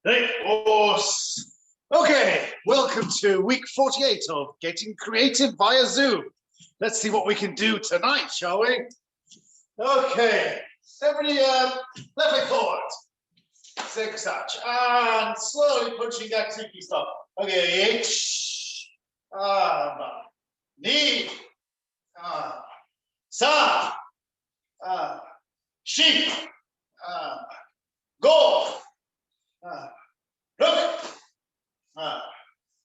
Okay, welcome to week 48 of Getting Creative via Zoom. Let's see what we can do tonight, shall we? Okay, everybody left leg forward. Six touch. And slowly punching that tiki stop. Okay, knee, sa, sheep, go, look,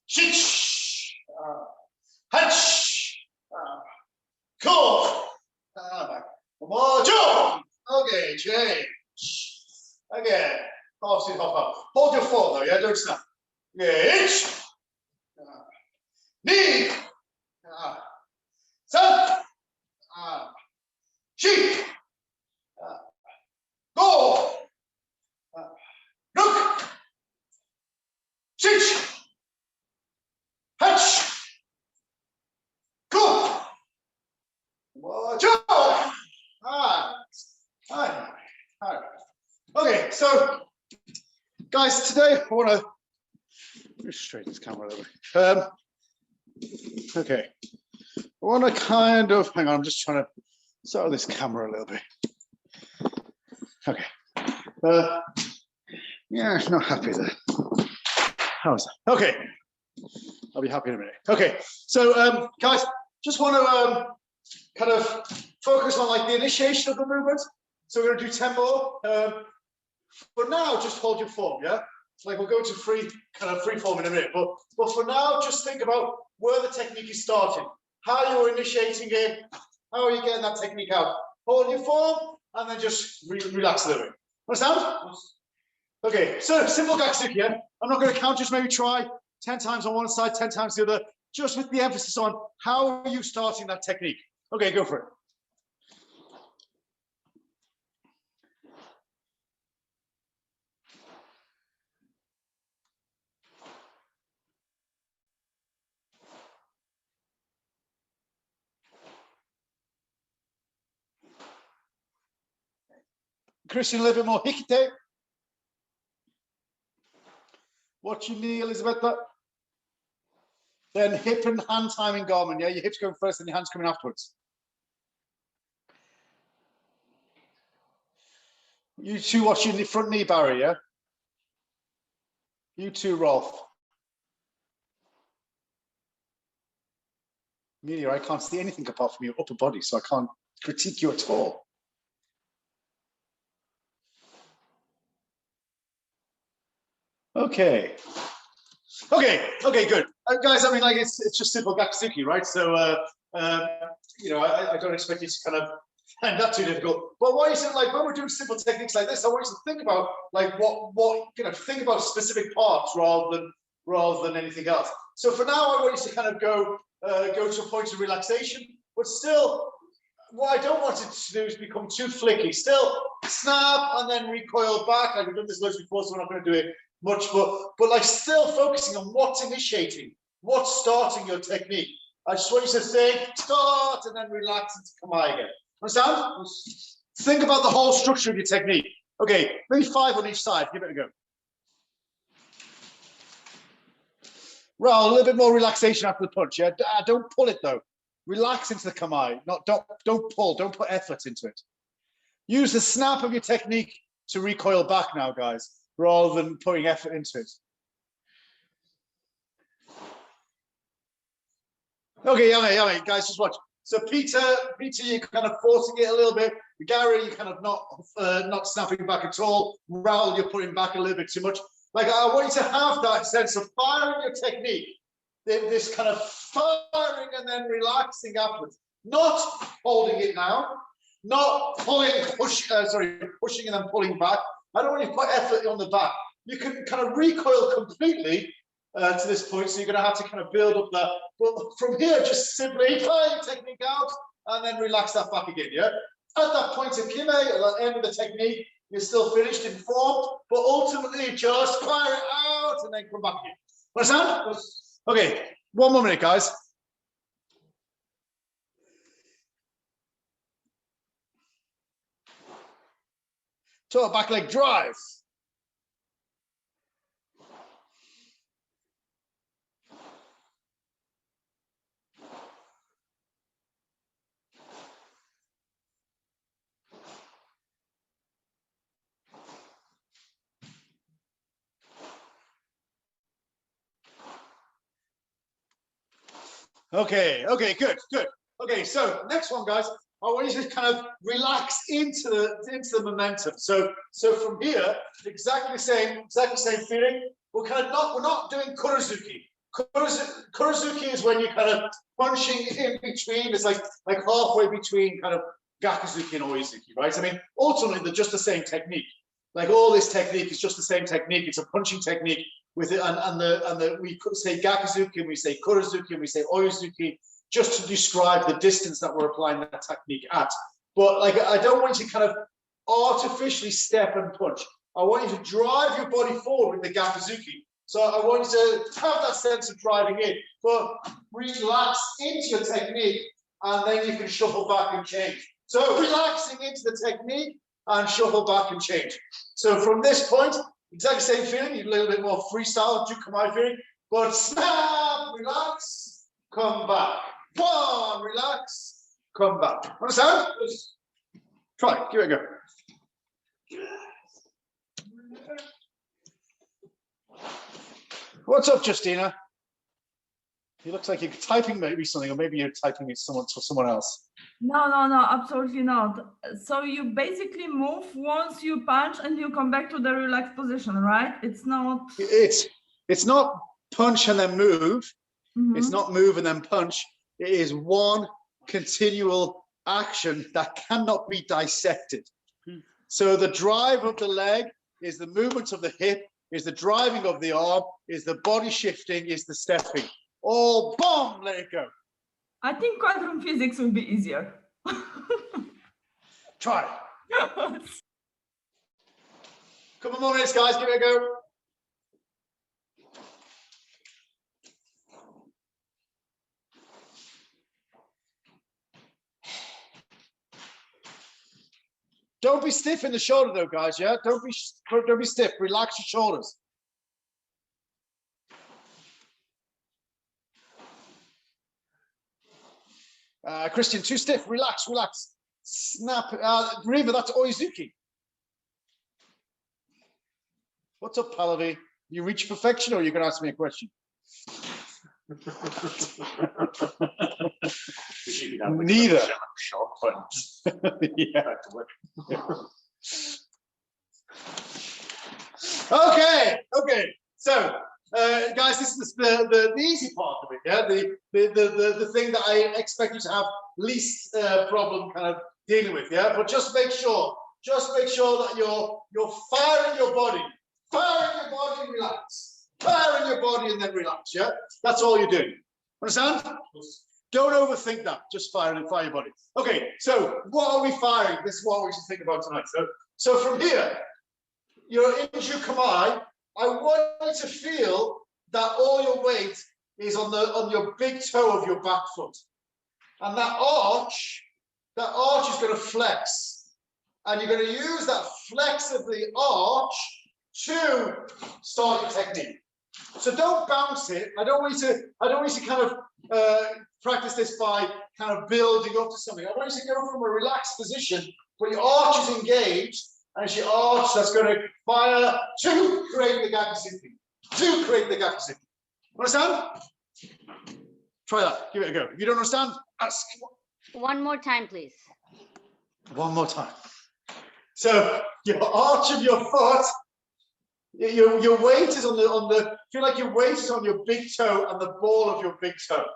shitch, hunch, cool, more jump. Okay, change. Again, half sit, half up. Hold your form though, yeah, don't snap. Okay, knee, sun, sheep, go, look, shitch, hunch, cool, more jump. Okay, so guys, today I want to straighten this camera a little bit. Okay, I want to kind of hang on. I'm just trying to settle this camera a little bit. Okay. Yeah, it's not happy there. How's that? Okay, I'll be happy in a minute. Okay, so guys, just want to kind of focus on like the initiation of the movement. So we're going to do 10 more. For now, just hold your form, yeah? Like we'll go to free form in a minute, but for now, just think about where the technique is starting, how you're initiating it, how are you getting that technique out. Hold your form and then just relax a little bit. Understand? Okay, so simple Gakusuki, yeah? I'm not going to count, just maybe try 10 times on one side, 10 times the other, just with the emphasis on how are you starting that technique. Okay, go for it. Christian, a little bit more hikite. Watch your knee, Elizabeth. Then hip and hand timing Garmin. Yeah, your hips going first and your hands coming afterwards. You two watching the front knee, Barry, yeah? You two, Rolf. Amelia, I can't see anything apart from your upper body, so I can't critique you at all. Okay, good. Guys, I mean, like, it's just simple Gakusuki, right? So, you know, I don't expect you to kind of find that too difficult. But why is it like, when we're doing simple techniques like this, I want you to think about, like, what you know, think about specific parts rather than anything else. So for now, I want you to kind of go to a point of relaxation, but still, what I don't want it to do is become too flicky. Still snap and then recoil back. Like we've done this loads before, so we're not going to do it much, but like still focusing on what's initiating, what's starting your technique. I just want you to think, start, and then relax into Kamae again. Understand? Think about the whole structure of your technique. Okay, maybe 5 on each side. Give it a go. Well, a little bit more relaxation after the punch. Yeah, don't pull it though. Relax into the Kamae. Don't pull. Don't put effort into it. Use the snap of your technique to recoil back now, guys, rather than putting effort into it. Okay, yummy, guys, just watch. So Peter, you're kind of forcing it a little bit. Gary, you're kind of not snapping back at all. Raoul, you're putting back a little bit too much. Like, I want you to have that sense of firing your technique, this kind of firing and then relaxing afterwards. Not holding it now, not pushing and then pulling back. I don't want you to put effort on the back. You can kind of recoil completely to this point, so you're going to have to kind of build up that. But from here, just simply fire your technique out and then relax that back again, yeah? At that point of Kime, at the end of the technique, you're still finished, informed, but ultimately just fire it out and then come back again. Understand? Okay, 1 more minute, guys. So back leg drive. Okay, good. Okay, so next one, guys. I want you to kind of relax into the momentum. So from here, exactly the same feeling. We're not doing kurazuki. Kurazuki is when you're kind of punching in between. It's like halfway between kind of gakuzuki and oizuki, right? I mean, ultimately they're just the same technique. Like all this technique is just the same technique. It's a punching technique with it, and we could say gakuzuki, and we say kurazuki, and we say oizuki, just to describe the distance that we're applying that technique at. But like, I don't want you to kind of artificially step and punch. I want you to drive your body forward with the gakuzuki. So I want you to have that sense of driving in, but relax into your technique, and then you can shuffle back and change. So relaxing into the technique and shuffle back and change. So from this point, exactly same feeling, a little bit more freestyle, Jukai feeling, but snap, relax, come back. One, relax, come back. Understand? Try it, give it a go. What's up, Justyna? It looks like you're typing maybe something, or maybe you're typing it to someone else. No, absolutely not. So you basically move once you punch and you come back to the relaxed position, right? It's not. It's not punch and then move. Mm-hmm. It's not move and then punch. It is one continual action that cannot be dissected. So the drive of the leg is the movement of the hip, is the driving of the arm, is the body shifting, is the stepping. All boom, let it go. I think quantum physics will be easier. Try. Couple more minutes, guys, give it a go. Don't be stiff in the shoulder though, guys, yeah? Don't be stiff, relax your shoulders. Christian, too stiff, relax. Snap, Riva, that's oizuki. What's up, Pallavi? You reach perfection, or are you gonna ask me a question? Neither. Yeah. Okay. So, guys, this is the easy part of it. Yeah, the thing that I expect you to have least problem kind of dealing with. Yeah, but just make sure that you're firing your body, relax. Firing your body and then relax, yeah? That's all you're doing. Understand? Don't overthink that. Just fire your body. Okay, so what are we firing? This is what we should think about tonight. So from here, you're in Jukai. I want you to feel that all your weight is on your big toe of your back foot. And that arch is going to flex. And you're going to use that flex of the arch to start your technique. So don't bounce it. I don't want you to kind of practice this by kind of building up to something. I want you to go from a relaxed position where your arch is engaged, and it's your arch that's going to fire to create the gakuzuki. Understand? Try that. Give it a go. If you don't understand, ask. One more time, please. One more time. So your arch of your foot. Your weight is on the feel like your weight is on your big toe and the ball of your big toe,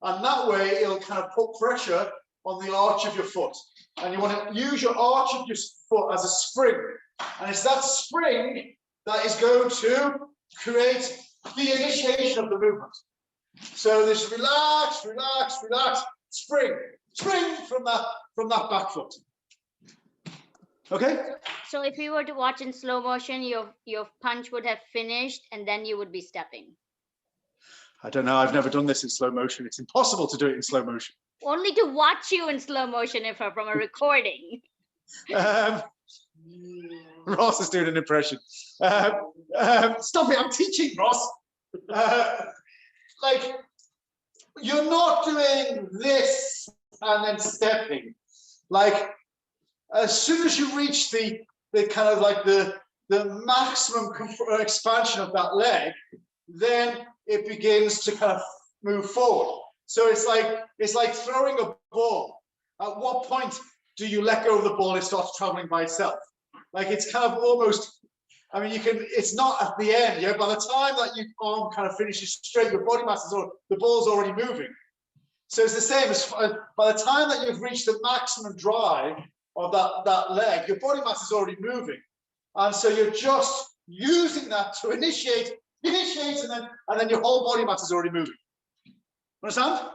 and that way it'll kind of put pressure on the arch of your foot, and you want to use your arch of your foot as a spring, and it's that spring that is going to create the initiation of the movement. So this relax, spring from that back foot. Okay. So if we were to watch in slow motion, your punch would have finished and then you would be stepping. I don't know. I've never done this in slow motion. It's impossible to do it in slow motion. Only to watch you in slow motion if from a recording. Ross is doing an impression. Stop it. I'm teaching, Ross. Like, you're not doing this and then stepping. Like, as soon as you reach the kind of like the maximum expansion of that leg, then it begins to kind of move forward. So it's like throwing a ball. At what point do you let go of the ball and it starts traveling by itself? Like it's kind of almost, I mean, it's not at the end, yeah. By the time that your arm kind of finishes straight, your body mass the ball's already moving. So it's the same as by the time that you've reached the maximum drive of that leg, your body mass is already moving. And so you're just using that to initiate, and then your whole body mass is already moving. Understand?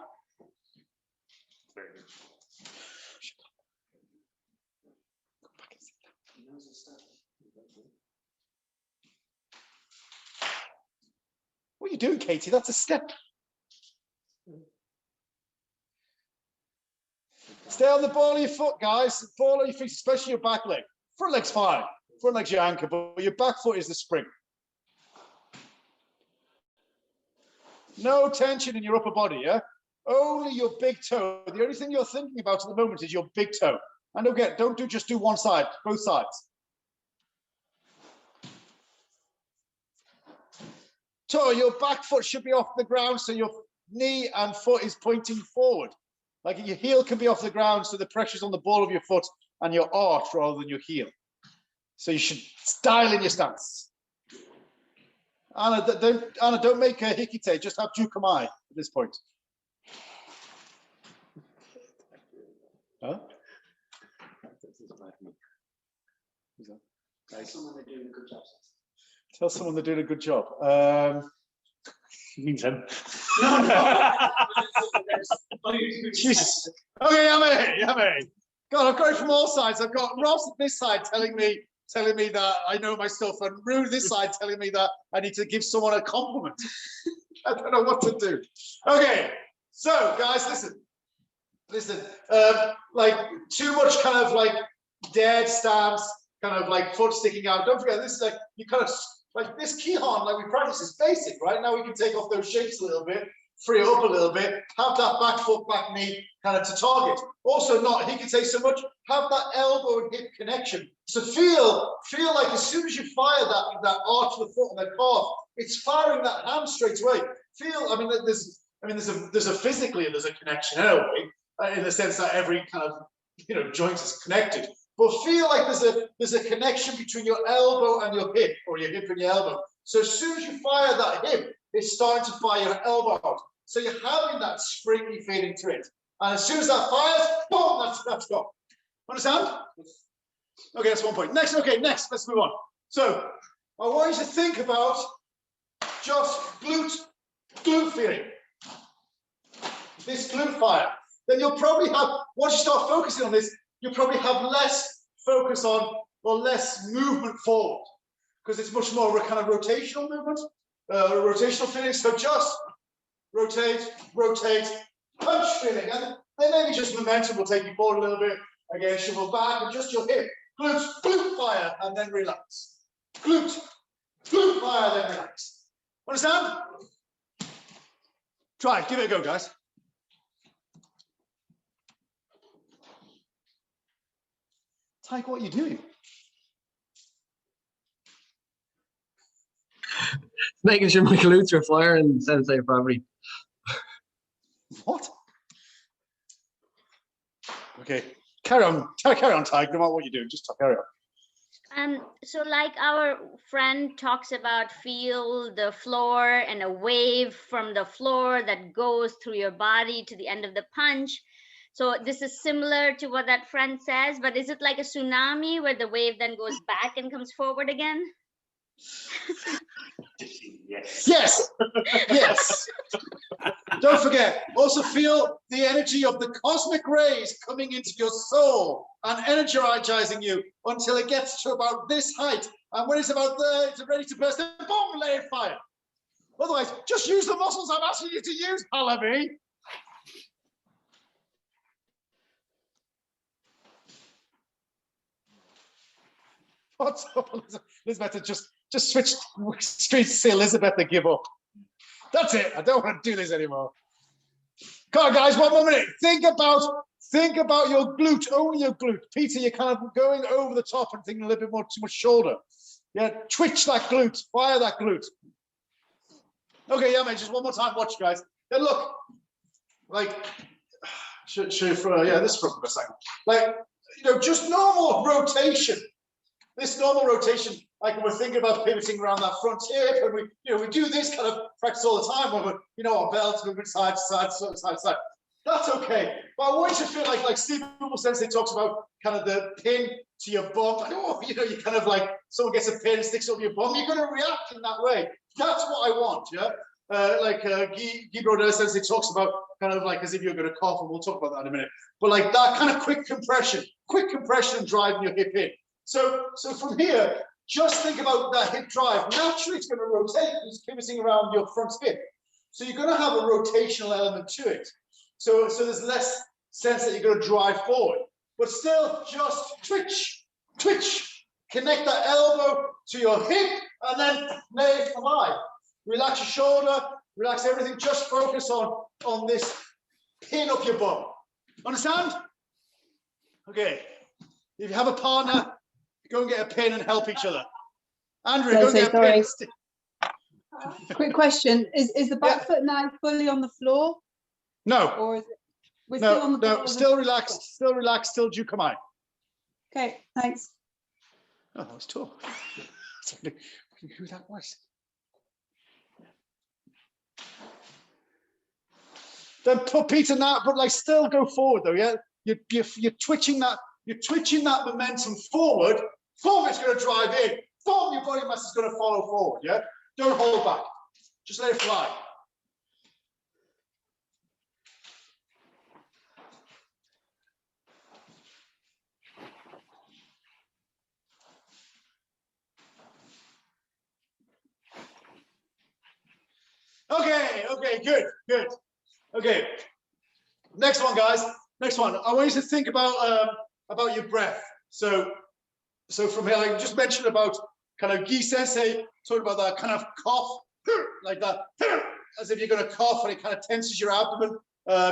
What are you doing, Katie? That's a step. Stay on the ball of your foot, guys. Ball of your feet, especially your back leg. Front leg's fine. Front leg's your anchor, but your back foot is the spring. No tension in your upper body, yeah? Only your big toe. The only thing you're thinking about at the moment is your big toe. And don't just do one side, both sides. Toe, your back foot should be off the ground, so your knee and foot is pointing forward. Like your heel can be off the ground, so the pressure's on the ball of your foot and your arch rather than your heel. So you should dial in your stance. Anna, don't make a hikite, just have jukamai at this point. Huh? Tell someone they're doing a good job. Tell someone they're doing a good job. No. Jesus. Okay, yummy. God, I've got it from all sides. I've got Ross at this side telling me that I know my stuff, and Rue this side telling me that I need to give someone a compliment. I don't know what to do. Okay, so guys, listen. Like too much kind of like dead stance, kind of like foot sticking out. Don't forget, this is like you kind of like this Kihon, like we practice is basic, right? Now we can take off those shapes a little bit, free it up a little bit, have that back foot, back knee kind of to target. Also not hikite so much, have that elbow and hip connection. So feel like as soon as you fire that arch of the foot and the calf, it's firing that hand straight away. There's a physically there's a connection anyway, in the sense that every kind of joint is connected. But feel like there's a connection between your elbow and your hip, or your hip and your elbow. So as soon as you fire that hip, it's starting to fire your elbow out. So you're having that springy feeling to it. And as soon as that fires, boom, that's gone. Understand? Okay, that's one point. Next, let's move on. So I want you to think about just glute feeling. This glute fire. Then you'll probably have, once you start focusing on this, you'll probably have less focus on, or less movement forward, because it's much more a kind of rotational movement, rotational feeling. So just rotate, punch feeling, and then maybe just momentum will take you forward a little bit. Again, shuffle back, and just your hip. Glute fire, and then relax. Glute fire, then relax. Understand? Try, give it a go, guys. Tadhg, what are you doing? Making sure my glutes are firing, Sensei, probably. What? Okay, carry on, Tadhg, no matter what you do, just carry on. So like our friend talks about, feel the floor and a wave from the floor that goes through your body to the end of the punch. So this is similar to what that friend says, but is it like a tsunami where the wave then goes back and comes forward again? Yes. Don't forget, also feel the energy of the cosmic rays coming into your soul and energizing you until it gets to about this height. And when it's about there, it's ready to burst, then boom, lay it fire. Otherwise, just use the muscles I'm asking you to use, Pallavi. What's up, Elizabeth? Just switch straight to say Elizabeth to give up. That's it. I don't want to do this anymore. Come on, guys, 1 more minute. Think about your glute, only your glute. Peter, you're kind of going over the top and thinking a little bit more too much shoulder. Yeah, twitch that glute, fire that glute. Okay, yeah, man, just one more time. Watch, guys. Then look, like, should yeah, this for a second. Like, just normal rotation. This normal rotation, like we're thinking about pivoting around that front hip, and we do this kind of practice all the time when we're, our belts moving side to side, side to side. That's okay. But I want you to feel like Steve Sensei talks about kind of the pin to your bum. Like, you kind of like someone gets a pin and sticks it up your bum. You're going to react in that way. That's what I want, yeah? Björn Sensei talks about kind of like as if you're going to cough, and we'll talk about that in a minute. But like that kind of quick compression and driving your hip in. So from here, just think about that hip drive. Naturally, it's going to rotate. It's pivoting around your front hip. So you're going to have a rotational element to it. So there's less sense that you're going to drive forward. But still, just twitch. Connect that elbow to your hip, and then lay it fly. Relax your shoulder, relax everything. Just focus on this pin up your bum. Understand? Okay. If you have a partner, go and get a pin and help each other. Andrew, go and get a pin. Quick question: Is the back foot now fully on the floor? No. Or is it? We're still on the floor. No. Still relaxed. Still relaxed. Still jukamai. Okay. Thanks. Oh, that was tall. Who that was? Then put Peter now, but like still go forward though. Yeah, you're twitching that. You're twitching that momentum forward. Form is going to drive in. Form your body mass is going to follow forward. Yeah, don't hold back. Just let it fly. Okay, good. Okay, next one, guys. Next one. I want you to think about your breath. So from here, I just mentioned about kind of Gi Sensei talking about that kind of cough, like that, as if you're going to cough, and it kind of tenses your abdomen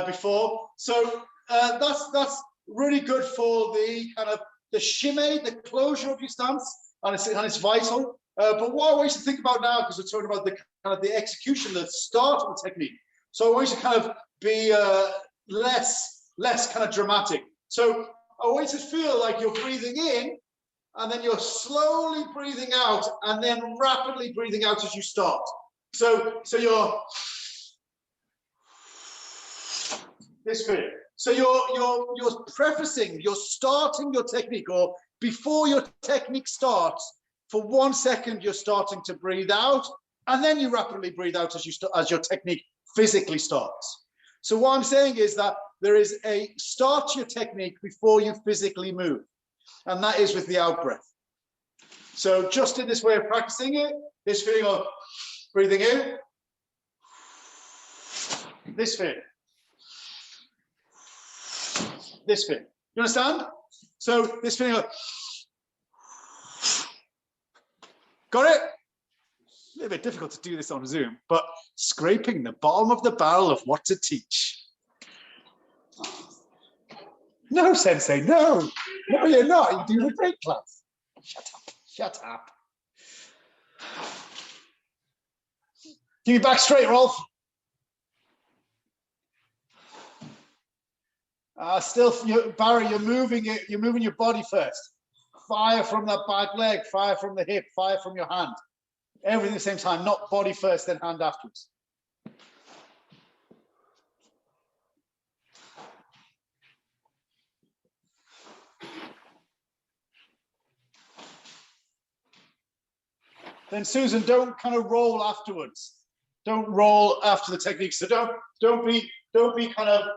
before. So that's really good for the kind of the shime, the closure of your stance, and it's vital. But what I want you to think about now, because we're talking about the kind of the execution, the start of the technique. So I want you to kind of be less kind of dramatic. So I want you to feel like you're breathing in, and then you're slowly breathing out, and then rapidly breathing out as you start. So you're this feeling. So you're prefacing, you're starting your technique, or before your technique starts, for 1 second you're starting to breathe out, and then you rapidly breathe out as your technique physically starts. So what I'm saying is that there is a start to your technique before you physically move, and that is with the out breath. So just in this way of practicing it, this feeling of breathing in, this feeling, this feeling. You understand? So this feeling of, got it? A little bit difficult to do this on Zoom, but scraping the bottom of the barrel of what to teach. No, Sensei, no, you're not. You do a great class. Shut up. Give me back straight, Rolf. Still, Barry, you're moving it. You're moving your body first. Fire from that back leg, fire from the hip, fire from your hand. Everything at the same time, not body first, then hand afterwards. Then Susan, don't kind of roll afterwards. Don't roll after the technique. So don't be kind of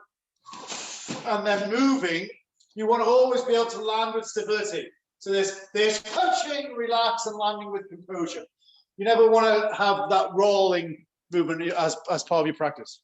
and then moving. You want to always be able to land with stability. So there's punching, relax, and landing with composure. You never want to have that rolling movement as part of your practice.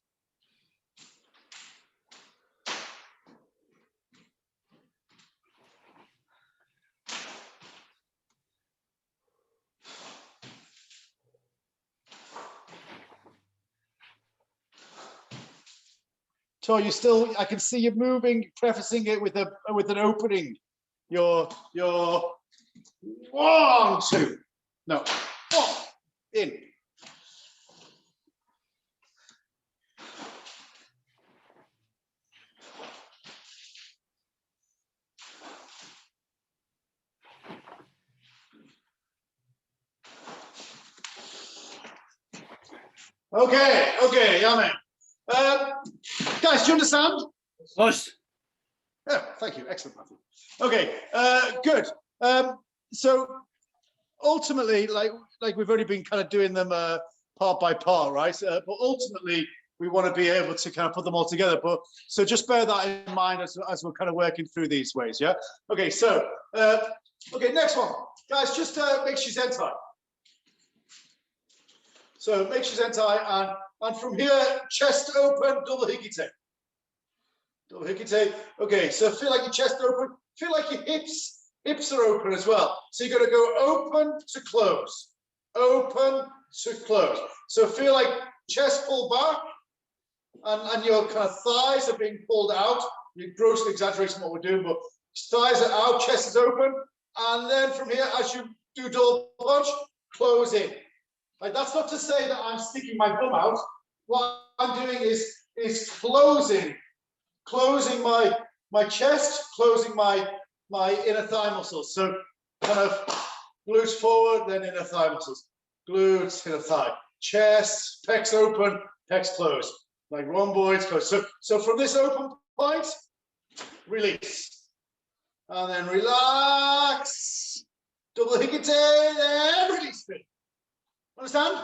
So you still, I can see you moving, prefacing it with an opening. Your 1, 2, no, 1, in. Okay, okay, yeah, man. Guys, do you understand? Yes. Yeah, thank you. Excellent, Matthew. Okay, good. So ultimately, like we've already been kind of doing them part by part, right? But ultimately, we want to be able to kind of put them all together. But so just bear that in mind as we're kind of working through these ways, yeah? Okay, so, okay, next one. Guys, just make Sensei. So make Sensei, and from here, chest open, double hikite. Double hikite. Okay, so feel like your chest open, feel like your hips are open as well. So you're gonna go open to close, open to close. So feel like chest pull back, and your kind of thighs are being pulled out. You're grossly exaggerating what we're doing, but thighs are out, chest is open, and then from here, as you do double punch, close in. Like, that's not to say that I'm sticking my bum out. What I'm doing is closing my chest, closing my inner thigh muscles. So kind of glutes forward, then inner thigh muscles. Glutes, inner thigh. Chest, pecs open, pecs closed. Like rhomboids close. So from this open point, release. And then relax. Double hikite, then release it. Understand?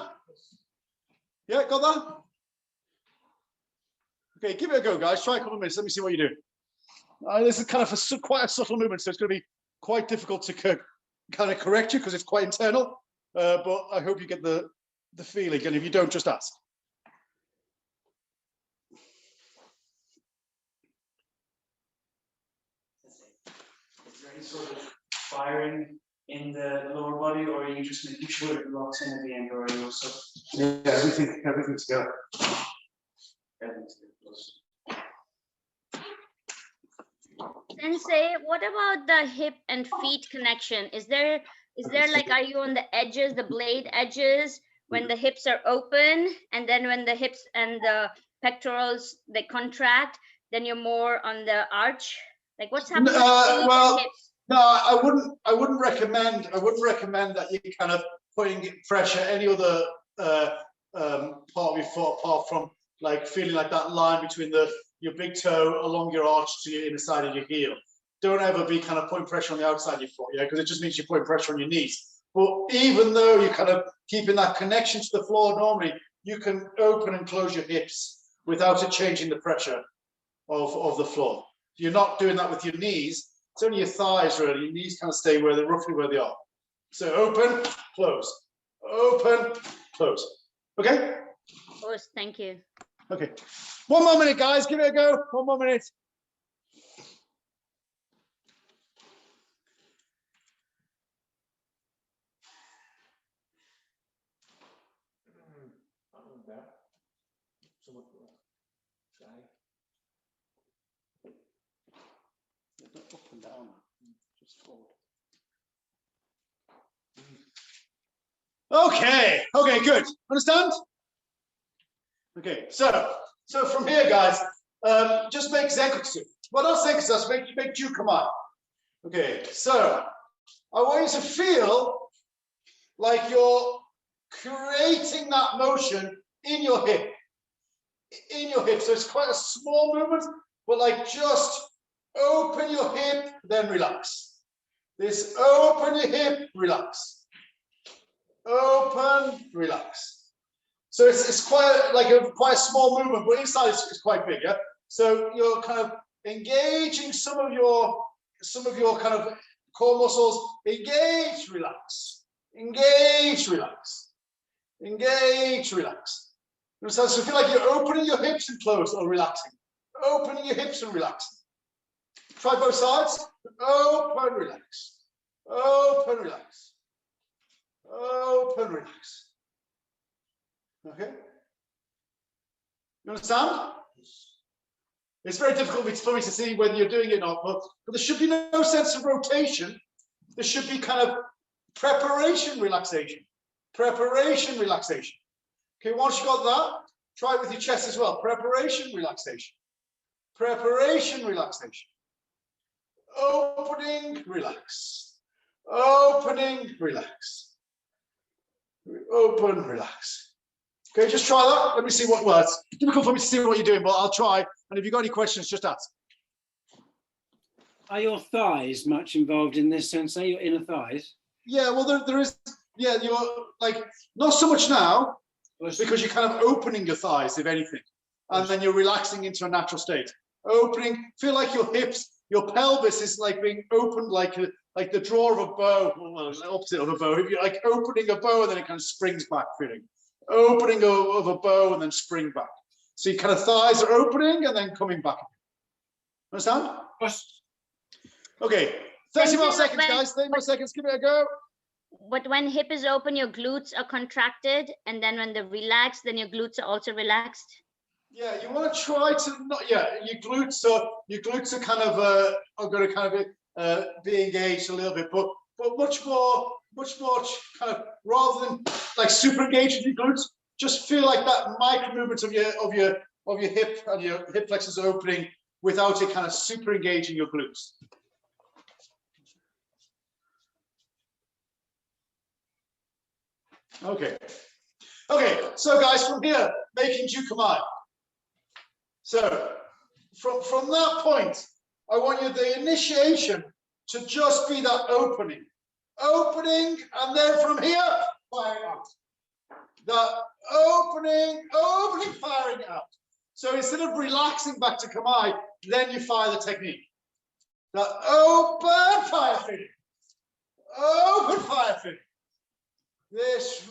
Yeah, got that? Okay, give it a go, guys. Try a couple of minutes. Let me see what you do. This is kind of quite a subtle movement, so it's going to be quite difficult to kind of correct you because it's quite internal. But I hope you get the feeling, and if you don't, just ask. Is there any sort of firing in the lower body, or are you just making sure it locks in at the end, or are you also? Yeah, everything together. Everything together. Sensei, what about the hip and feet connection? Is there like, are you on the edges, the blade edges, when the hips are open, and then when the hips and the pectorals, they contract, then you're more on the arch? Like, what's happening with feet and hips? No, I wouldn't recommend that you kind of putting pressure any other part of your foot apart from like feeling like that line between your big toe along your arch to your inner side of your heel. Don't ever be kind of putting pressure on the outside of your foot, yeah, because it just means you're putting pressure on your knees. But even though you're kind of keeping that connection to the floor normally, you can open and close your hips without it changing the pressure of the floor. You're not doing that with your knees. It's only your thighs, really. Your knees kind of stay roughly where they are. So open, close, open, close. Okay? Of course, thank you. Okay. One more minute, guys. Give it a go. One more minute. Up and down, just forward. Okay, good. Understand? Okay, so from here, guys, just make zenkutsu. Well, not zenkutsu, make jukamai. Okay, so I want you to feel like you're creating that motion in your hip. So it's quite a small movement, but like just open your hip, then relax. This open your hip, relax. Open, relax. So it's quite like quite a small movement, but inside it's quite big, yeah. So you're kind of engaging some of your kind of core muscles. Engage, relax. Engage, relax. Engage, relax. So feel like you're opening your hips and close or relaxing. Opening your hips and relaxing. Try both sides. Open, relax. Open, relax. Open, relax. Okay. You understand? It's very difficult for me to see whether you're doing it or not, but there should be no sense of rotation. There should be kind of preparation, relaxation. Preparation, relaxation. Okay, once you got that, try it with your chest as well. Preparation, relaxation. Preparation, relaxation. Opening, relax. Opening, relax. Open, relax. Okay, just try that. Let me see what works. It's difficult for me to see what you're doing, but I'll try. And if you've got any questions, just ask. Are your thighs much involved in this, Sensei? Your inner thighs? Yeah, well, there is. Yeah, you're like not so much now because you're kind of opening your thighs, if anything, and then you're relaxing into a natural state. Opening, feel like your hips, your pelvis is like being opened, like the drawer of a bow. Well, the opposite of a bow. If you're like opening a bow and then it kind of springs back, feeling. Opening of a bow and then spring back. So your kind of thighs are opening and then coming back. Understand? Yes. Okay, 30 more seconds, guys. 30 more seconds. Give it a go. But when hip is open, your glutes are contracted, and then when they're relaxed, then your glutes are also relaxed. Yeah, you want to try to not. Yeah, your glutes are kind of are going to kind of be engaged a little bit, but much more kind of rather than like super engaged with your glutes, just feel like that micro movement of your hip and your hip flexors opening without it kind of super engaging your glutes. Okay, so guys, from here, making Jukyai. So from that point, I want you the initiation to just be that opening, and then from here, firing out. That opening, firing out. So instead of relaxing back to Kamai, then you fire the technique. That open, fire, finish. Open, fire, finish. This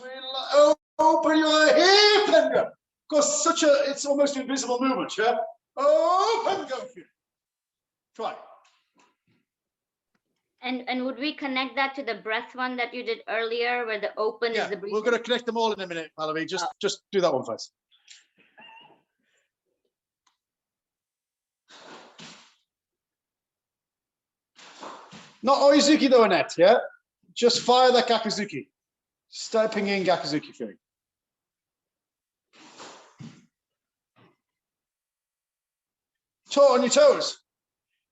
open your hip and go. Because it's almost invisible movement, yeah? Open, go for it. Try. And would we connect that to the breath one that you did earlier, where the open is the breathing? We're going to connect them all in a minute, Pallavi. Just do that one first. Not Oizuki though, Annette, yeah? Just fire that Gakuzuki. Stepping in Gakuzuki feeling. On your toes.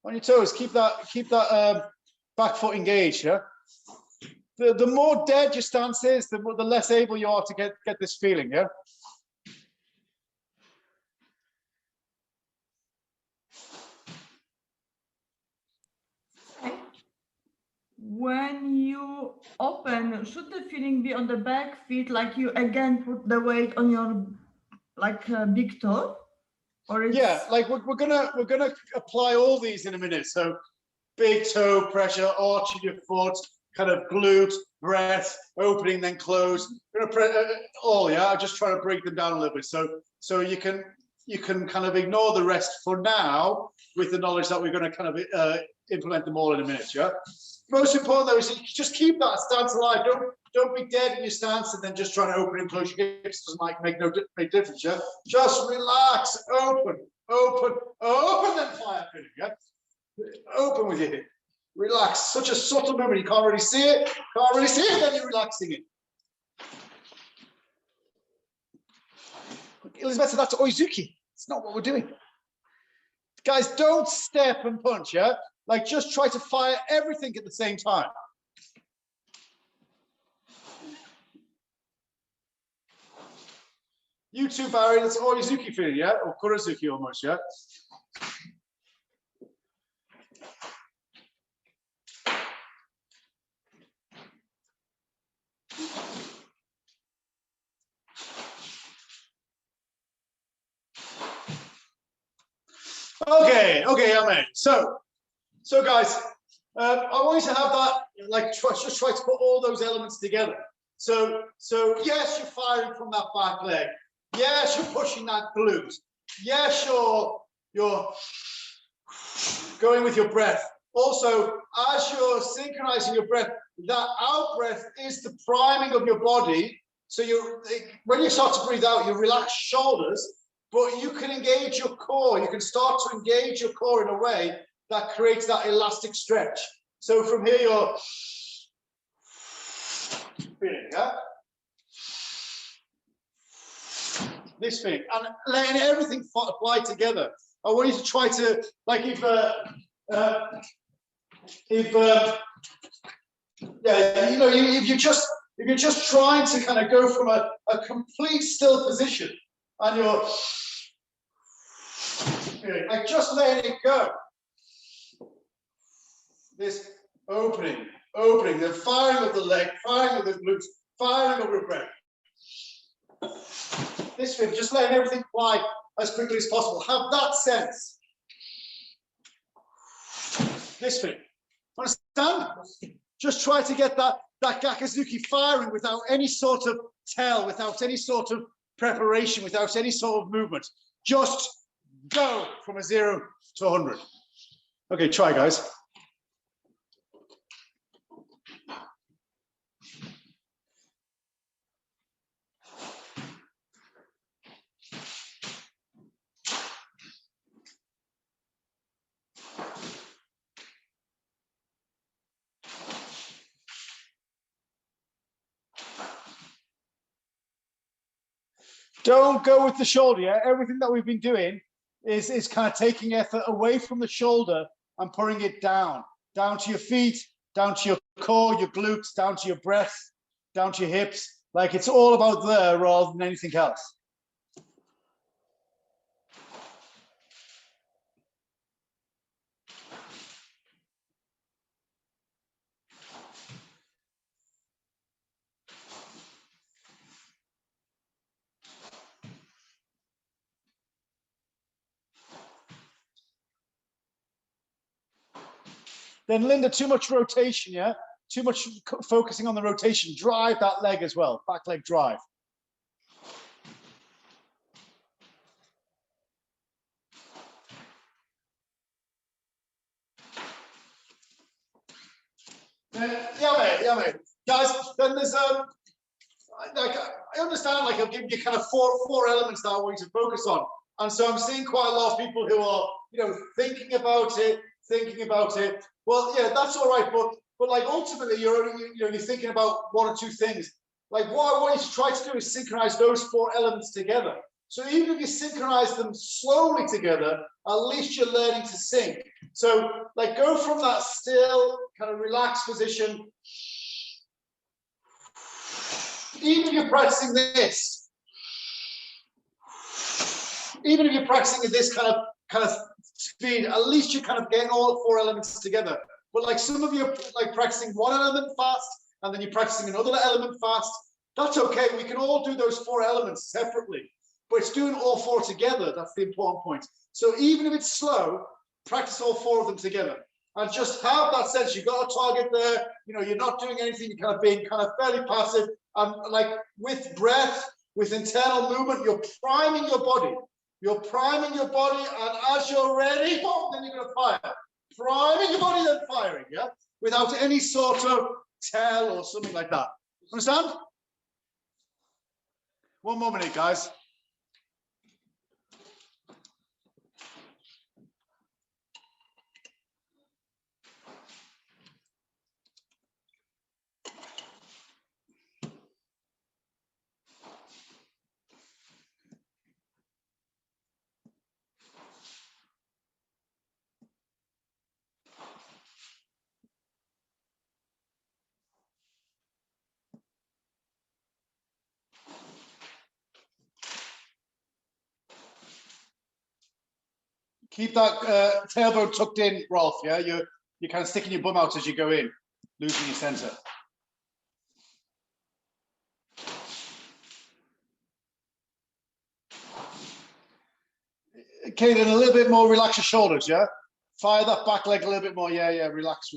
On your toes. Keep that back foot engaged, yeah? The more dead your stance is, the less able you are to get this feeling, yeah? When you open, should the feeling be on the back feet, like you again put the weight on your big toe? Or it's... Yeah, like we're gonna apply all these in a minute. So big toe pressure, arching your foot, kind of glute, breath, opening then close. We're gonna all, yeah. I'm just trying to break them down a little bit. So you can kind of ignore the rest for now with the knowledge that we're going to kind of implement them all in a minute, yeah. Most important though is just keep that stance alive. Don't be dead in your stance and then just trying to open and close your hips. Doesn't make no difference, yeah. Just relax, open, then fire finish, yeah. Open with your hip, relax. Such a subtle movement. You can't really see it. Then you're relaxing it. Elizabeth said that's Oizuki. It's not what we're doing. Guys, don't step and punch, yeah? Like, just try to fire everything at the same time. You too, Barry, that's Oizuki feeling, yeah? Or Kurozuki almost, yeah? Okay, amen. So guys, I want you to have that, like, just try to put all those elements together. So yes, you're firing from that back leg. Yes, you're pushing that glute. Yes, you're going with your breath. Also, as you're synchronizing your breath, that out breath is the priming of your body. So when you start to breathe out, you relax your shoulders, but you can engage your core. You can start to engage your core in a way that creates that elastic stretch. So from here, you're feeling, yeah? This thing, and letting everything fly together. I want you to try to, like, if you just If you're just trying to kind of go from a complete still position and you're like just letting it go, this opening, the firing of the leg, firing of the glutes, firing of the breath. This thing, just letting everything fly as quickly as possible. Have that sense. This thing. Understand? Just try to get that Gakazuki firing without any sort of tell, without any sort of preparation, without any sort of movement. Just go from a 0 to 100. Okay, try, guys. Don't go with the shoulder, yeah? Everything that we've been doing is kind of taking effort away from the shoulder and putting it down to your feet, down to your core, your glutes, down to your breath, down to your hips. Like it's all about there rather than anything else. Then Linda, too much rotation, yeah? Too much focusing on the rotation. Drive that leg as well, back leg drive. Yeah, mate. Guys, then there's like I understand, like I've given you kind of four elements that I want you to focus on. And so I'm seeing quite a lot of people who are, thinking about it. Well, yeah, that's all right, but like ultimately you're thinking about one or two things. Like what I want you to try to do is synchronize those 4 elements together. So even if you synchronize them slowly together, at least you're learning to sync. So like go from that still kind of relaxed position. Even if you're practicing this, even if you're practicing at this kind of speed, at least you're kind of getting all 4 elements together. But like some of you are like practicing one element fast and then you're practicing another element fast. That's okay. We can all do those 4 elements separately, but it's doing all 4 together. That's the important point. So even if it's slow, practice all 4 of them together and just have that sense. You've got a target there. You're not doing anything. You're kind of being kind of fairly passive. And like with breath, with internal movement, you're priming your body. You're priming your body, and as you're ready, boom, then you're going to fire. Priming your body, then firing, yeah? Without any sort of tell or something like that. Understand? One more minute, guys. Keep that tailbone tucked in, Rolf, yeah? You're kind of sticking your bum out as you go in, losing your center. Okay, then a little bit more, relax your shoulders, yeah? Fire that back leg a little bit more, yeah, relax.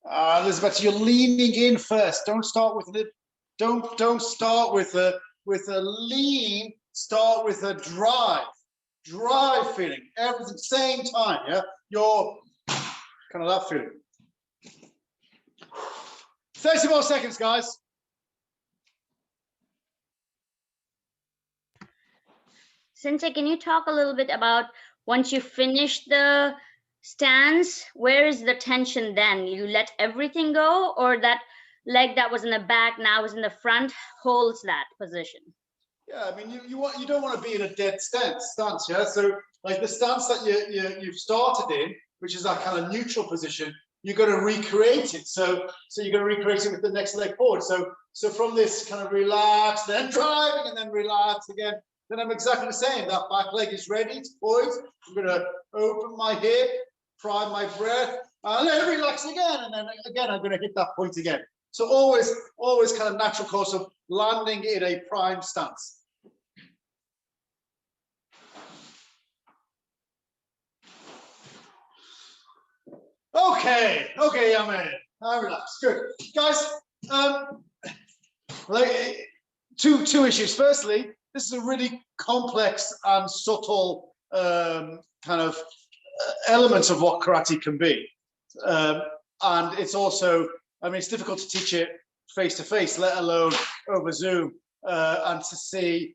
Elizabeth, you're leaning in first. Don't start with it. Don't start with a lean. Start with a drive feeling. Everything same time. Yeah, you're kind of that feeling. 30 more seconds, guys. Sensei, can you talk a little bit about once you finish the stance, where is the tension then? You let everything go, or that leg that was in the back now is in the front holds that position? Yeah, I mean, you don't want to be in a dead stance, yeah. So like the stance that you've started in, which is that kind of neutral position, you're going to recreate it. So you're going to recreate it with the next leg forward. So from this kind of relax, then driving, and then relax again, then I'm exactly the same. That back leg is ready, it's poised. I'm going to open my hip, prime my breath, and then relax again. And then again, I'm going to hit that point again. So always kind of natural course of landing in a prime stance. Okay, I'm in. I relax. Good, guys. Two issues. Firstly, this is a really complex and subtle kind of element of what karate can be, and it's also, I mean, it's difficult to teach it face to face, let alone over Zoom, and to see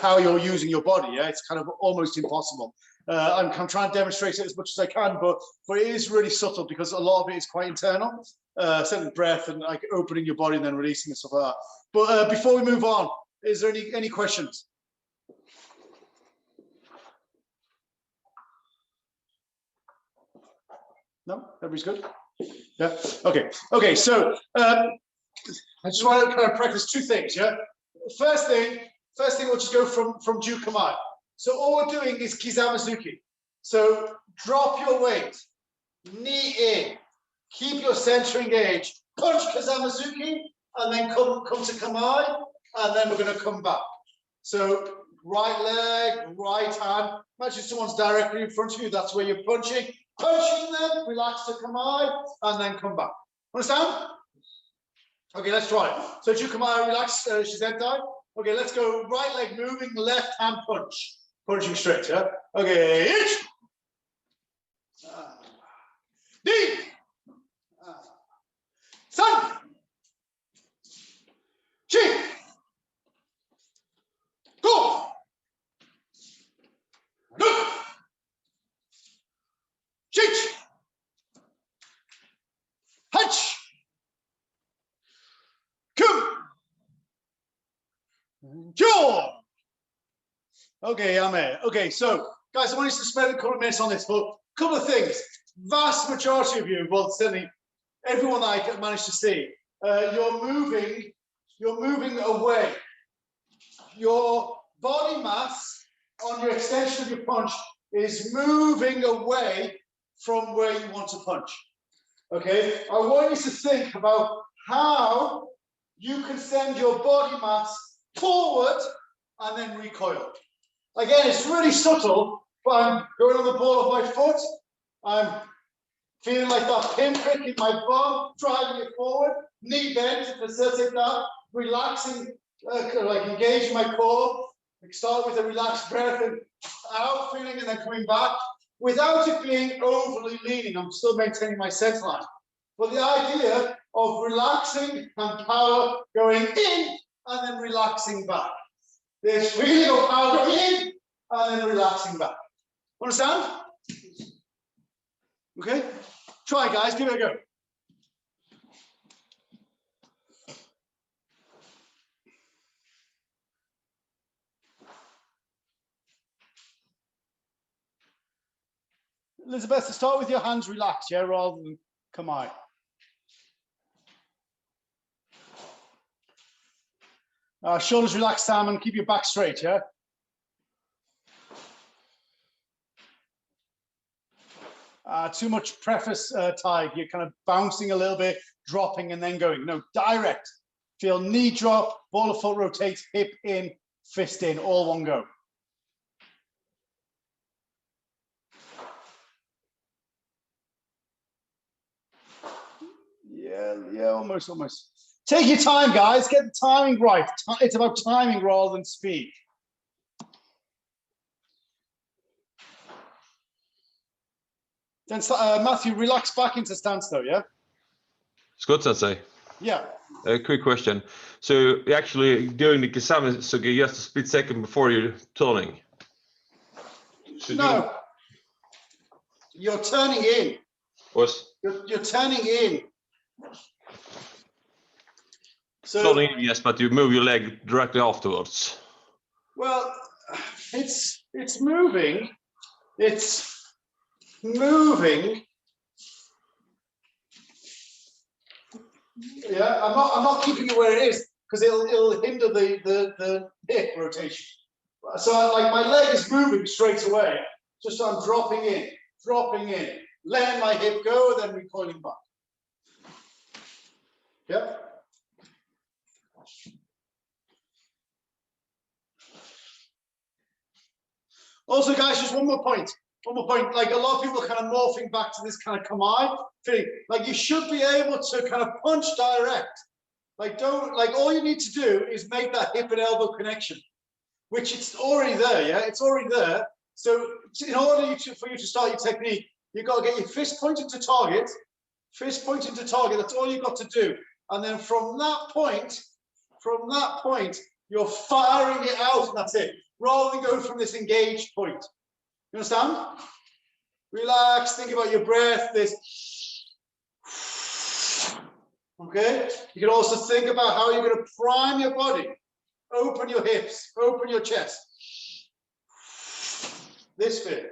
how you're using your body. Yeah, it's kind of almost impossible. I'm trying to demonstrate it as much as I can, but it is really subtle because a lot of it is quite internal, certainly breath and like opening your body and then releasing and stuff like that. But before we move on, is there any questions? No, everybody's good. Yeah. Okay. So I just want to kind of practice two things. Yeah. First thing, we'll just go from Jukai. So all we're doing is Kizamazuki. So drop your weight, knee in, keep your center engaged, punch Kizamazuki, and then come to Kamai, and then we're going to come back. So right leg, right hand. Imagine someone's directly in front of you. That's where you're punching. Punching them, relax to Kamai, and then come back. Understand? Okay, let's try it. So Jukai, relax, Shizentai. Okay, let's go. Right leg moving, left hand punch. Punching straight, yeah? Okay, ich! Di! San! Chi! Go! Look! Chich! Hutch! Come! Jaw! Okay, I'm here. Okay, so guys, I want you to spend a couple of minutes on this, but a couple of things. Vast majority of you, well, certainly everyone that I managed to see, you're moving away. Your body mass on your extension of your punch is moving away from where you want to punch. Okay, I want you to think about how you can send your body mass forward and then recoil. Again, it's really subtle, but I'm going on the ball of my foot. I'm feeling like that pinprick in my bum, driving it forward, knee bend to facilitate that, relaxing, like engaging my core. Start with a relaxed breath and out, feeling, and then coming back without it being overly leaning. I'm still maintaining my center line. But the idea of relaxing and power going in and then relaxing back. There's feeling of power in and then relaxing back. Understand? Okay? Try, guys. Give it a go. Elizabeth, to start with your hands relaxed, yeah, rather than come out. Shoulders relaxed, Sam, and keep your back straight, yeah? Too much preface, Tadhg. You're kind of bouncing a little bit, dropping, and then going. No, direct. Feel knee drop, ball of foot rotates, hip in, fist in, all one go. Yeah, almost. Take your time, guys. Get the timing right. It's about timing rather than speed. Then Matthew, relax back into stance though, yeah? It's good, Sensei. Yeah. A quick question. So you're actually doing the Kizamazuki just a split second before you're turning? No. You're turning in. What? You're turning in. So, turning in, yes, but you move your leg directly afterwards. Well, it's moving, it's moving. Yeah, I'm not keeping it where it is because it'll hinder the hip rotation. So like my leg is moving straight away. Just so I'm dropping in, letting my hip go, then recoiling back. Yep. Also, guys, just one more point. Like a lot of people are kind of morphing back to this kind of kamae thing. Like you should be able to kind of punch direct. Like all you need to do is make that hip and elbow connection, which it's already there. Yeah, it's already there. So in order for you to start your technique, you've got to get your fist pointing to target. Fist pointing to target. That's all you've got to do. And then from that point, you're firing it out. And that's it. Rather than going from this engaged point. You understand? Relax, think about your breath, this. Okay? You can also think about how you're going to prime your body. Open your hips, open your chest. This bit.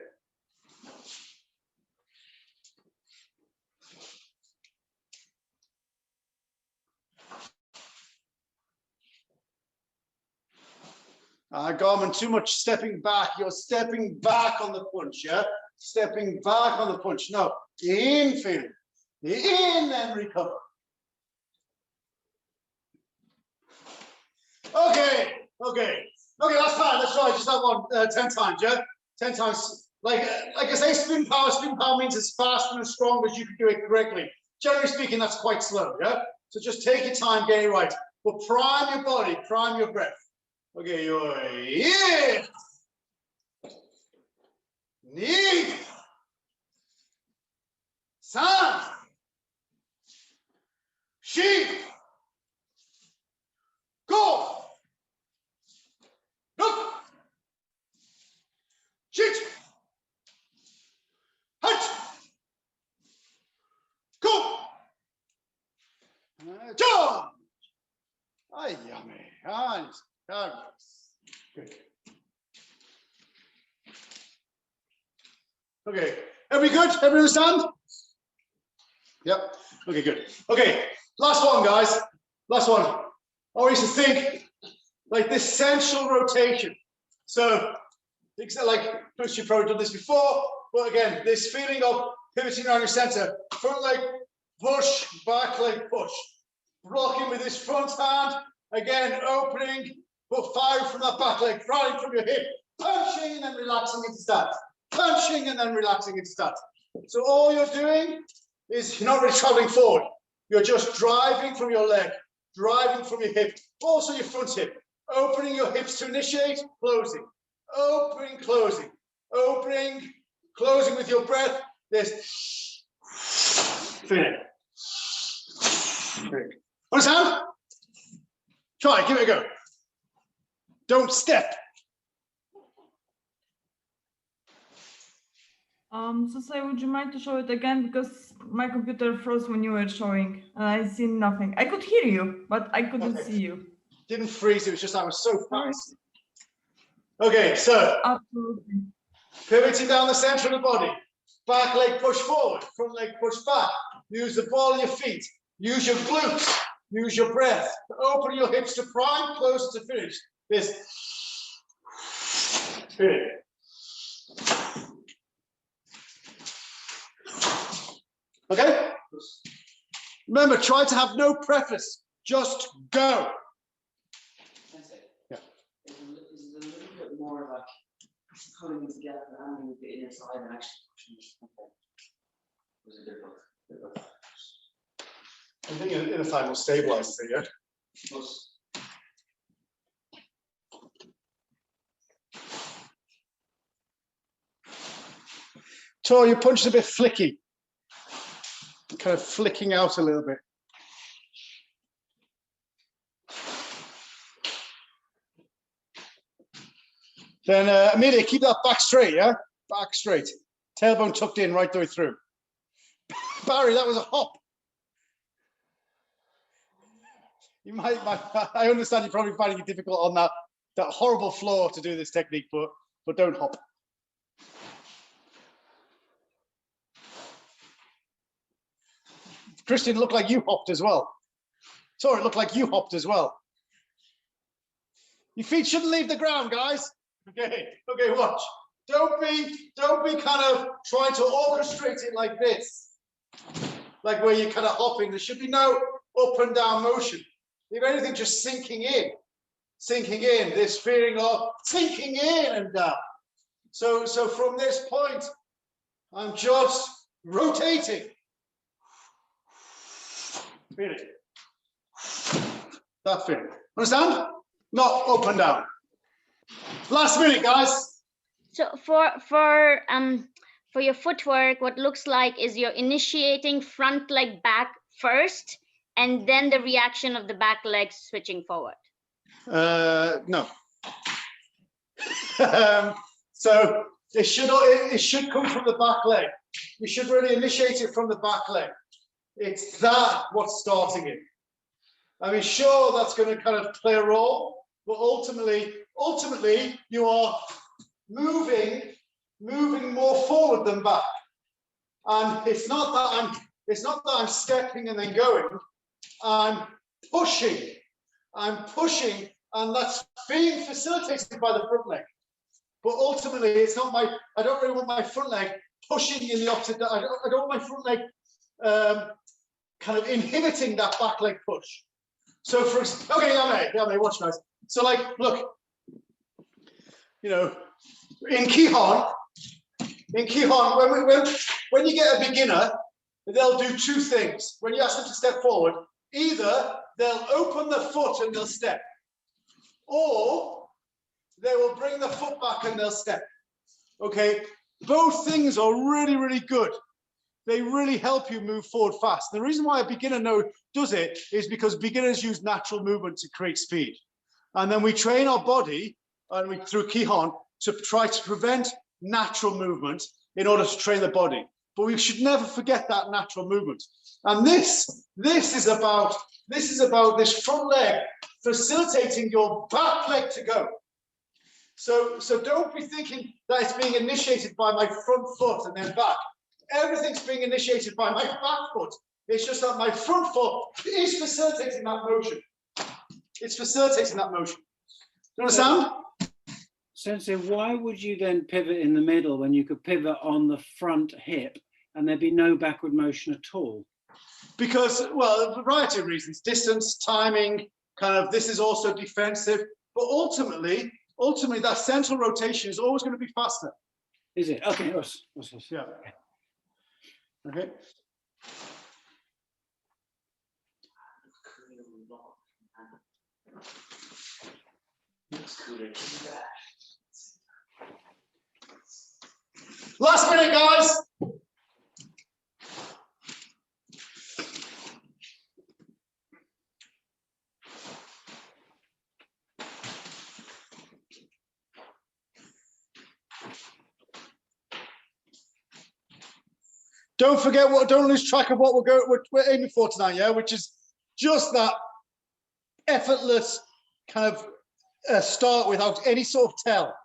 Garmin, too much stepping back. You're stepping back on the punch, yeah? Stepping back on the punch. No, in feeling. In and recover. Okay, last time. Let's try just that one 10 times, yeah? 10 times. Like I say, spin power means as fast and as strong as you can do it correctly. Generally speaking, that's quite slow, yeah? So just take your time, get it right. But prime your body, prime your breath. Okay, you're in, ni, san, shi, go, look, shit, hut, go, jump. Ay, yummy, nice. Good. Okay, everybody good? Everybody understand? Yep. Okay, good. Okay, last one, guys. Last one. I want you to think like this central rotation. So, like, you've probably done this before, but again, this feeling of pivoting around your center. Front leg push, back leg push. Blocking with this front hand. Again, opening. But firing from that back leg, firing from your hip, punching and then relaxing into stance, punching and then relaxing into stance. So all you're doing is you're not really traveling forward. You're just driving from your leg, driving from your hip, also your front hip, opening your hips to initiate, closing, opening, closing, opening, closing with your breath. This finish. Understand? Try, give it a go. Don't step. Sensei, would you mind to show it again? Because my computer froze when you were showing and I see nothing. I could hear you, but I couldn't see you. Didn't freeze, it was just I was so fast. Okay, so absolutely. Pivoting down the center of the body. Back leg push forward, front leg push back. Use the ball of your feet. Use your glutes. Use your breath. Open your hips to prime, close to finish. This. Finish. Okay? Remember, try to have no preface. Just go. Yeah. Is it a little bit more like pulling it together and handling the inner side and actually pushing it? Was it different? I think inner thigh will stabilize it, yeah? Tor, your punch is a bit flicky. Kind of flicking out a little bit. Then Amelia, keep that back straight, yeah? Back straight. Tailbone tucked in right the way through. Barry, that was a hop. You might I understand you're probably finding it difficult on that horrible floor to do this technique, but don't hop. Christian, looked like you hopped as well. Sorry, it looked like you hopped as well. Your feet shouldn't leave the ground, guys. Okay, watch. Don't be kind of trying to orchestrate it like this, like where you're kind of hopping. There should be no up and down motion. If anything, just sinking in, this feeling of sinking in and down. So from this point, I'm just rotating. Feel it. That feeling. Understand? Not up and down. Last minute, guys. So for your footwork, what looks like is you're initiating front leg back first, and then the reaction of the back leg switching forward. No. So it should come from the back leg. You should really initiate it from the back leg. It's that what's starting it. I mean, sure, that's going to kind of play a role, but ultimately, you are moving more forward than back. And it's not that I'm stepping and then going. I'm pushing, and that's being facilitated by the front leg. But ultimately, it's not I don't really want my front leg pushing in the opposite. I don't want my front leg kind of inhibiting that back leg push. So for okay, yeah, watch guys. So like, look, in Kihon, when you get a beginner, they'll do two things. When you ask them to step forward, either they'll open the foot and they'll step, or they will bring the foot back and they'll step. Okay, both things are really, really good. They really help you move forward fast. The reason why a beginner does it is because beginners use natural movement to create speed. And then we train our body through Kihon to try to prevent natural movement in order to train the body. But we should never forget that natural movement. And this is about this front leg facilitating your back leg to go. So don't be thinking that it's being initiated by my front foot and then back. Everything's being initiated by my back foot. It's just that my front foot is facilitating that motion. It's facilitating that motion. Do you understand? Sensei, why would you then pivot in the middle when you could pivot on the front hip and there'd be no backward motion at all? Because, well, a variety of reasons. Distance, timing, kind of, this is also defensive. But ultimately, that central rotation is always going to be faster. Is it? Okay. Yeah. Okay. Last minute, guys. Don't lose track of what we're aiming for tonight, yeah, which is just that effortless kind of start without any sort of tell,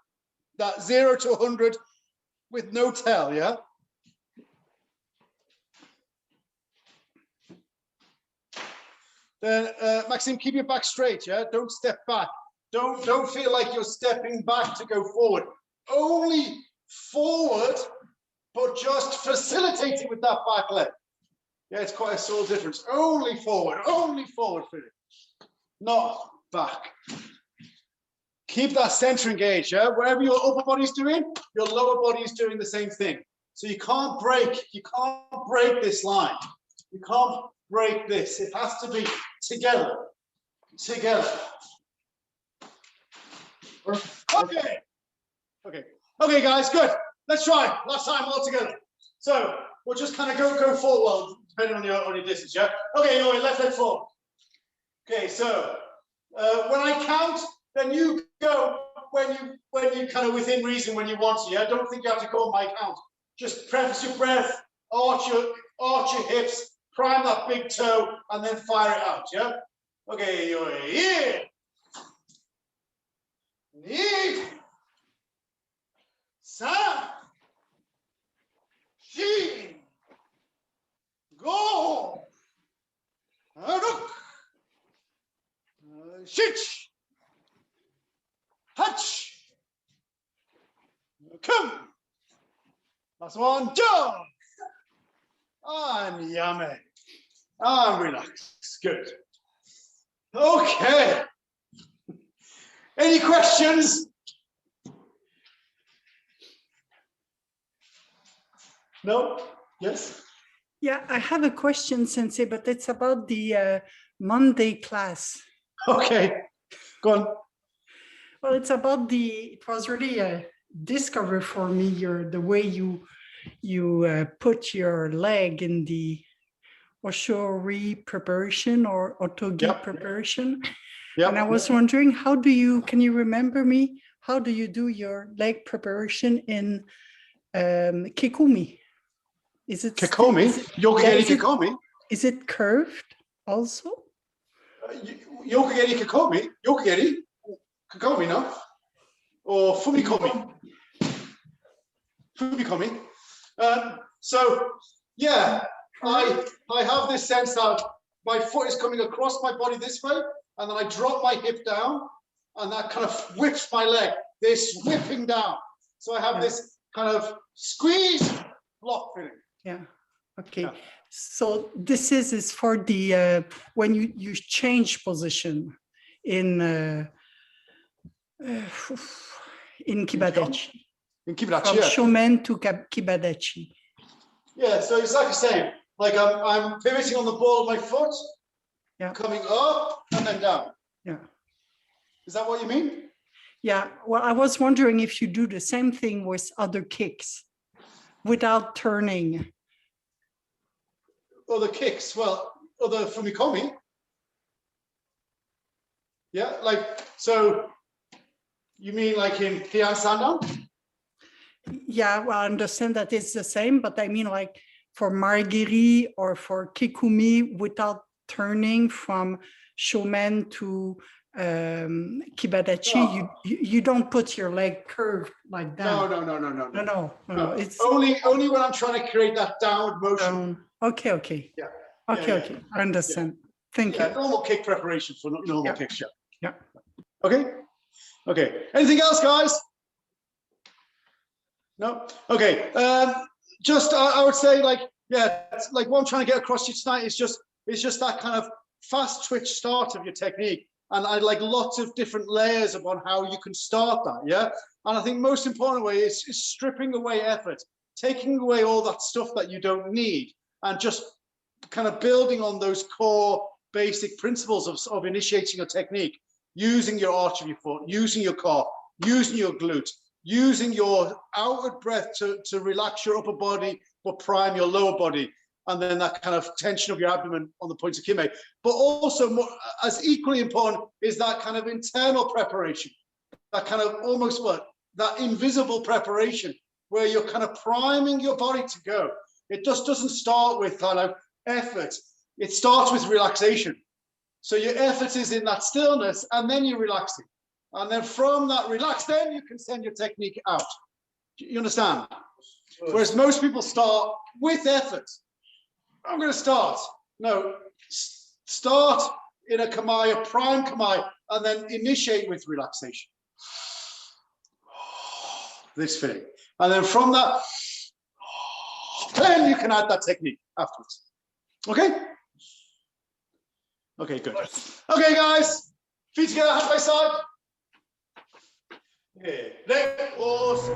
that 0 to 100 with no tell, yeah. Then Maxime, keep your back straight, yeah. Don't step back. Don't feel like you're stepping back to go forward. Only forward, but just facilitating with that back leg. Yeah, it's quite a subtle difference. Only forward, Philip. Not back. Keep that center engaged, yeah? Wherever your upper body's doing, your lower body is doing the same thing. So you can't break this line. You can't break this. It has to be together. Okay, guys, good. Let's try. Last time all together. So we'll just kind of go forward, well, depending on your distance, yeah? Okay, your left leg forward. Okay, so when I count, then you go when you kind of within reason when you want to, yeah? Don't think you have to go on my count. Just preface your breath, arch your hips, prime that big toe, and then fire it out, yeah? Okay, you're here. Knee. San. Shin. Go. Shitch. Hutch. Come. Last one. Jump. And yummy. And relax. Good. Okay. Any questions? No? Yes? Yeah, I have a question, Sensei, but it's about the Monday class. Okay. Go on. Well, it's about it was really a discovery for me, the way you put your leg in the oshori preparation or otogi preparation. Yep. And I was wondering, can you remember me? How do you do your leg preparation in kikomi? Is it kikomi? Yokogeri kikomi? Is it curved also? Yokogeri kikomi? Yokogeri kikomi, no? Or fumikomi? Fumikomi. So, yeah, I have this sense that my foot is coming across my body this way, and then I drop my hip down, and that kind of whips my leg. This whipping down. So I have this kind of squeeze block feeling. Yeah. Okay. Yeah. So this is for the when you change position in kibadechi. In kibadechi, from shomen to kibadechi. Yeah. So it's like I say, like I'm pivoting on the ball of my foot, coming up and then down. Yeah. Is that what you mean? Yeah. Well, I was wondering if you do the same thing with other kicks without turning. Other kicks, well, other fumikomi. Yeah, like, so you mean like in Heian Sandan? Yeah, well, I understand that it's the same, but I mean like for marigiri or for kikumi without turning from shomen to kibadechi, you don't put your leg curved like that. No. It's only when I'm trying to create that downward motion. Okay. Yeah. Okay. I understand. Thank you. Normal kick preparation for normal kicks. Yeah. Okay. Anything else, guys? No. Okay. Just I would say it's like what I'm trying to get across to you tonight is just that kind of fast twitch start of your technique. And I'd like lots of different layers upon how you can start that, yeah? And I think most important way is stripping away effort, taking away all that stuff that you don't need, and just kind of building on those core basic principles of initiating a technique, using your arch of your foot, using your core, using your glute, using your outward breath to relax your upper body, but prime your lower body. And then that kind of tension of your abdomen on the points of kime. But also, more, as equally important, is that kind of internal preparation, that kind of almost that invisible preparation, where you're kind of priming your body to go. It just doesn't start with kind of effort. It starts with relaxation. So your effort is in that stillness, and then you're relaxing. And then from that relax, then you can send your technique out. You understand? Whereas most people start with effort. I'm going to start. No, start in a kamae, a prime kamae, and then initiate with relaxation. This feeling. And then from that, then you can add that technique afterwards. Okay? Okay, good. Okay, guys. Feet together, hand by side. Okay. Leg, pause.